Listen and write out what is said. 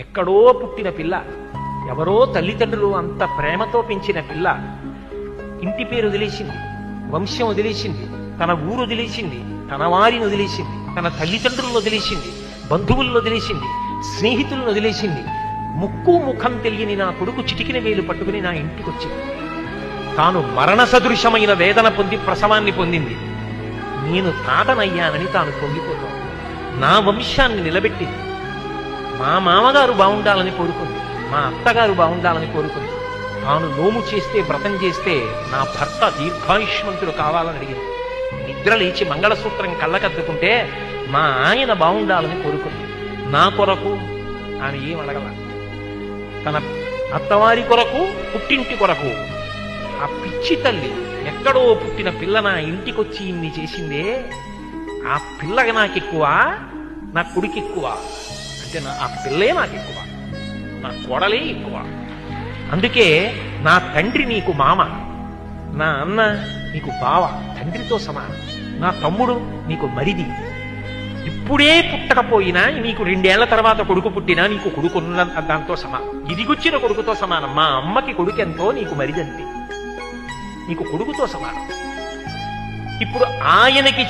ఎక్కడో పుట్టిన పిల్ల, ఎవరో తల్లిదండ్రులు అంత ప్రేమతో పెంచిన పిల్ల ఇంటి పేరు వదిలేసింది, వంశం వదిలేసింది, తన ఊరు వదిలేసింది, తన వారిని వదిలేసింది, తన తల్లిదండ్రులను వదిలేసింది, బంధువులను వదిలేసింది, స్నేహితులను వదిలేసింది. ముక్కు ముఖం తెలియని నా కొడుకు చిటికిన వేలు పట్టుకుని నా ఇంటికి వచ్చింది. తాను మరణ సదృశమైన వేదన పొంది ప్రసవాన్ని పొందింది. నేను తాతనయ్యానని తాను పొంగిపోతాను. నా వంశాన్ని నిలబెట్టింది. మా మామగారు బాగుండాలని కోరుకుంది, మా అత్తగారు బాగుండాలని కోరుకుంది. తాను నోము చేస్తే, వ్రతం చేస్తే నా భర్త దీర్ఘాయుష్మంతుడు కావాలని అడిగింది. నిద్ర లేచి మంగళసూత్రం కళ్ళకద్దుకుంటే మా ఆయన బాగుండాలని కోరుకుంది. నా కొరకు ఆమె ఏం అడగల. తన అత్తవారి కొరకు, పుట్టింటి కొరకు. ఆ పిచ్చి తల్లి ఎక్కడో పుట్టిన పిల్ల నా ఇంటికొచ్చి ఇన్ని చేసిందే, ఆ పిల్లగా నాకెక్కువ, నా కొడుకు ఎక్కువ అంటే ఆ పిల్లే నాకెక్కువ, నా కోడలే ఎక్కువ. అందుకే నా తండ్రి నీకు మామ, నా అన్న నీకు బావ, తండ్రితో సమానం. నా తమ్ముడు నీకు మరిది. ఇప్పుడే పుట్టకపోయినా నీకు 2 ఏళ్ల తర్వాత కొడుకు పుట్టినా నీకు కొడుకున్న దాంతో సమానం, ఇదిగొచ్చిన కొడుకుతో సమానం. మా అమ్మకి కొడుకెంతో నీకు మరిదంతే, నీకు కొడుకుతో సమానం. ఇప్పుడు ఆయనకి